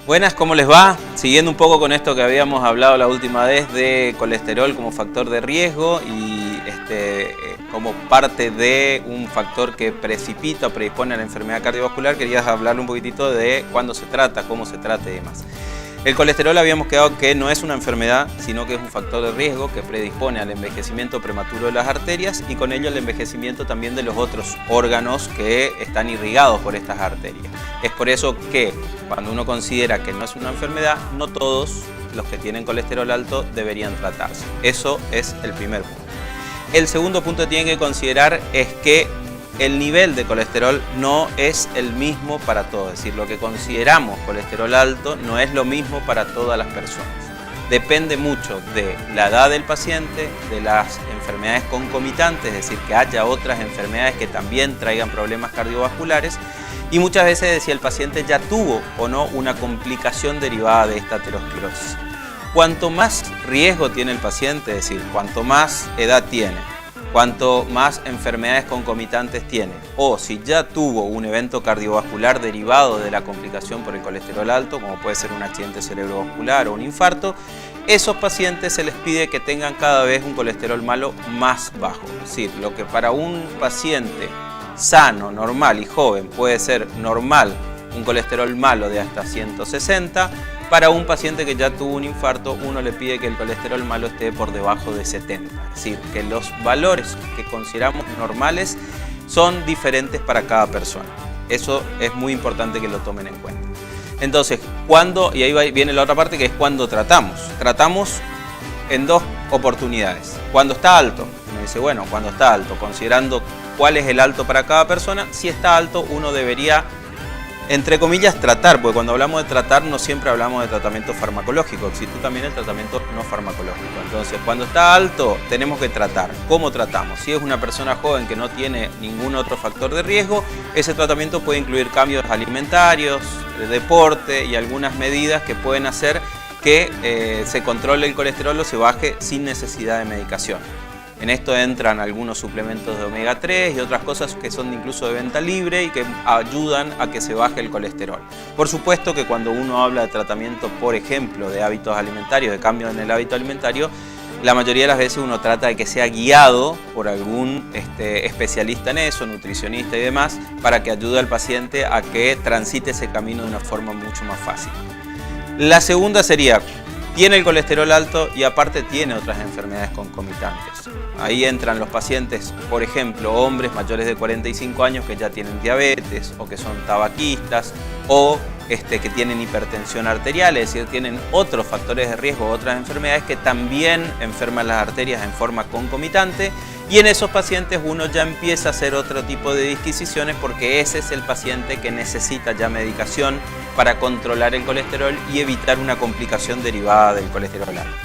Buenas, ¿cómo les va? Siguiendo un poco con esto que habíamos hablado la última vez de colesterol como factor de riesgo y como parte de un factor que precipita o predispone a la enfermedad cardiovascular, quería hablarle un poquitito de cuándo se trata, cómo se trata y demás. El colesterol habíamos quedado que no es una enfermedad, sino que es un factor de riesgo que predispone al envejecimiento prematuro de las arterias y con ello al envejecimiento también de los otros órganos que están irrigados por estas arterias. Es por eso que cuando uno considera que no es una enfermedad, no todos los que tienen colesterol alto deberían tratarse. Eso es el primer punto. El segundo punto que tienen que considerar es que el nivel de colesterol no es el mismo para todos. Es decir, lo que consideramos colesterol alto no es lo mismo para todas las personas. Depende mucho de la edad del paciente, de las enfermedades concomitantes, es decir, que haya otras enfermedades que también traigan problemas cardiovasculares y muchas veces de si el paciente ya tuvo o no una complicación derivada de esta aterosclerosis. Cuanto más riesgo tiene el paciente, es decir, cuanto más edad tiene, cuanto más enfermedades concomitantes tiene, o si ya tuvo un evento cardiovascular derivado de la complicación por el colesterol alto, como puede ser un accidente cerebrovascular o un infarto, esos pacientes se les pide que tengan cada vez un colesterol malo más bajo. Es decir, lo que para un paciente sano, normal y joven puede ser normal un colesterol malo de hasta 160, para un paciente que ya tuvo un infarto, uno le pide que el colesterol malo esté por debajo de 70. Es decir, que los valores que consideramos normales son diferentes para cada persona. Eso es muy importante que lo tomen en cuenta. Entonces, ¿cuándo? Y ahí viene la otra parte que es cuando tratamos. Tratamos en dos oportunidades. Cuando está alto, me dice, bueno, cuando está alto, considerando cuál es el alto para cada persona, si está alto uno debería, entre comillas, tratar, porque cuando hablamos de tratar no siempre hablamos de tratamiento farmacológico, existe también el tratamiento no farmacológico. Entonces, cuando está alto tenemos que tratar. ¿Cómo tratamos? Si es una persona joven que no tiene ningún otro factor de riesgo, ese tratamiento puede incluir cambios alimentarios, deporte y algunas medidas que pueden hacer que se controle el colesterol o se baje sin necesidad de medicación. En esto entran algunos suplementos de omega 3 y otras cosas que son incluso de venta libre y que ayudan a que se baje el colesterol. Por supuesto que cuando uno habla de tratamiento, por ejemplo, de hábitos alimentarios, de cambios en el hábito alimentario, la mayoría de las veces uno trata de que sea guiado por algún especialista en eso, nutricionista y demás, para que ayude al paciente a que transite ese camino de una forma mucho más fácil. La segunda sería, tiene el colesterol alto y aparte tiene otras enfermedades concomitantes. Ahí entran los pacientes, por ejemplo, hombres mayores de 45 años que ya tienen diabetes o que son tabaquistas o que tienen hipertensión arterial, es decir, tienen otros factores de riesgo, otras enfermedades que también enferman las arterias en forma concomitante y en esos pacientes uno ya empieza a hacer otro tipo de disquisiciones porque ese es el paciente que necesita ya medicación para controlar el colesterol y evitar una complicación derivada del colesterol alto.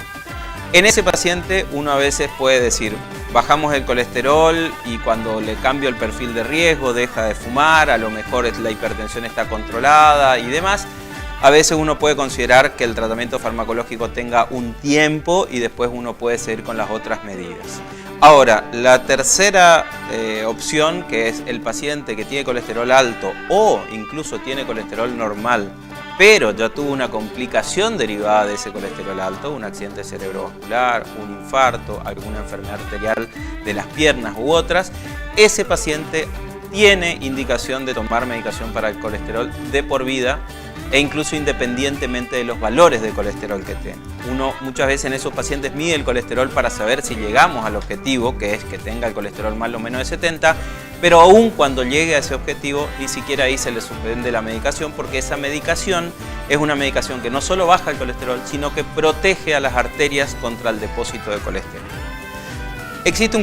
En ese paciente uno a veces puede decir, bajamos el colesterol y cuando le cambio el perfil de riesgo deja de fumar, a lo mejor la hipertensión está controlada y demás. A veces uno puede considerar que el tratamiento farmacológico tenga un tiempo y después uno puede seguir con las otras medidas. Ahora, la tercera opción, que es el paciente que tiene colesterol alto o incluso tiene colesterol normal, pero ya tuvo una complicación derivada de ese colesterol alto, un accidente cerebrovascular, un infarto, alguna enfermedad arterial de las piernas u otras, ese paciente tiene indicación de tomar medicación para el colesterol de por vida e incluso independientemente de los valores de colesterol que tiene. Uno muchas veces en esos pacientes mide el colesterol para saber si llegamos al objetivo, que es que tenga el colesterol más o menos de 70, pero aún cuando llegue a ese objetivo, ni siquiera ahí se le suspende la medicación, porque esa medicación es una medicación que no solo baja el colesterol, sino que protege a las arterias contra el depósito de colesterol. Existe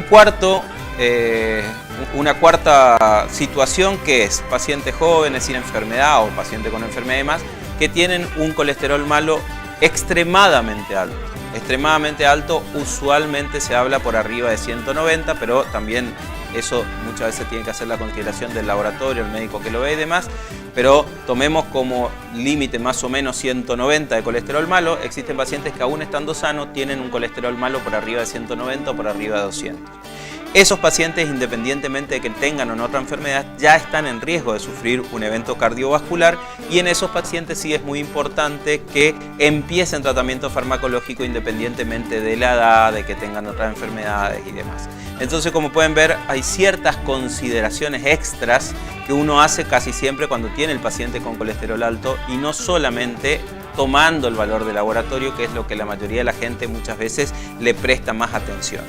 una cuarta situación que es pacientes jóvenes sin enfermedad o pacientes con enfermedad y demás que tienen un colesterol malo extremadamente alto. Extremadamente alto, usualmente se habla por arriba de 190, pero también eso muchas veces tiene que hacer la consideración del laboratorio, el médico que lo ve y demás, pero tomemos como límite más o menos 190 de colesterol malo. Existen pacientes que aún estando sanos tienen un colesterol malo por arriba de 190 o por arriba de 200. Esos pacientes, independientemente de que tengan o no otra enfermedad, ya están en riesgo de sufrir un evento cardiovascular, y en esos pacientes sí es muy importante que empiecen tratamiento farmacológico independientemente de la edad, de que tengan otras enfermedades y demás. Entonces, como pueden ver, hay ciertas consideraciones extras que uno hace casi siempre cuando tiene el paciente con colesterol alto, y no solamente tomando el valor de laboratorio, que es lo que la mayoría de la gente muchas veces le presta más atención.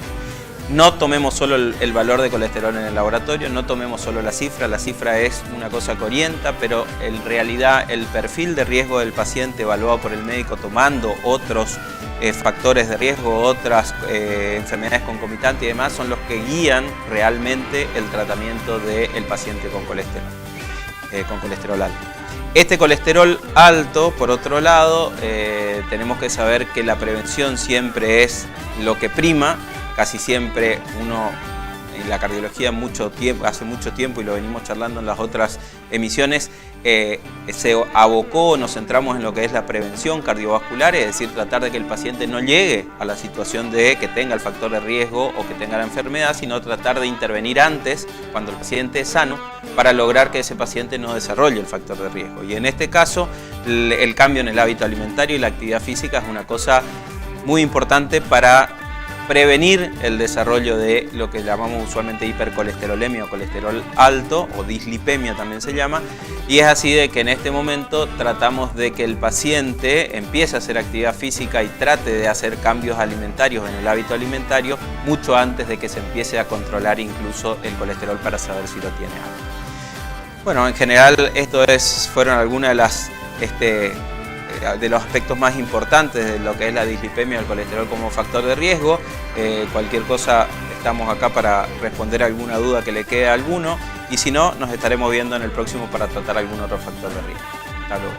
No tomemos solo el valor de colesterol en el laboratorio, no tomemos solo la cifra es una cosa que orienta, pero en realidad el perfil de riesgo del paciente evaluado por el médico tomando otros factores de riesgo, otras enfermedades concomitantes y demás, son los que guían realmente el tratamiento del paciente con colesterol alto. Este colesterol alto, por otro lado, tenemos que saber que la prevención siempre es lo que prima. Casi siempre uno en la cardiología hace mucho tiempo, y lo venimos charlando en las otras emisiones, se abocó, nos centramos en lo que es la prevención cardiovascular, es decir, tratar de que el paciente no llegue a la situación de que tenga el factor de riesgo o que tenga la enfermedad, sino tratar de intervenir antes, cuando el paciente es sano, para lograr que ese paciente no desarrolle el factor de riesgo. Y en este caso, el cambio en el hábito alimentario y la actividad física es una cosa muy importante para prevenir el desarrollo de lo que llamamos usualmente hipercolesterolemia o colesterol alto, o dislipemia también se llama, y es así de que en este momento tratamos de que el paciente empiece a hacer actividad física y trate de hacer cambios alimentarios en el hábito alimentario mucho antes de que se empiece a controlar incluso el colesterol para saber si lo tiene alto. Bueno, en general fueron algunas de los aspectos más importantes de lo que es la dislipemia del colesterol como factor de riesgo. Cualquier cosa, estamos acá para responder alguna duda que le quede a alguno, y si no, nos estaremos viendo en el próximo para tratar algún otro factor de riesgo. Hasta luego.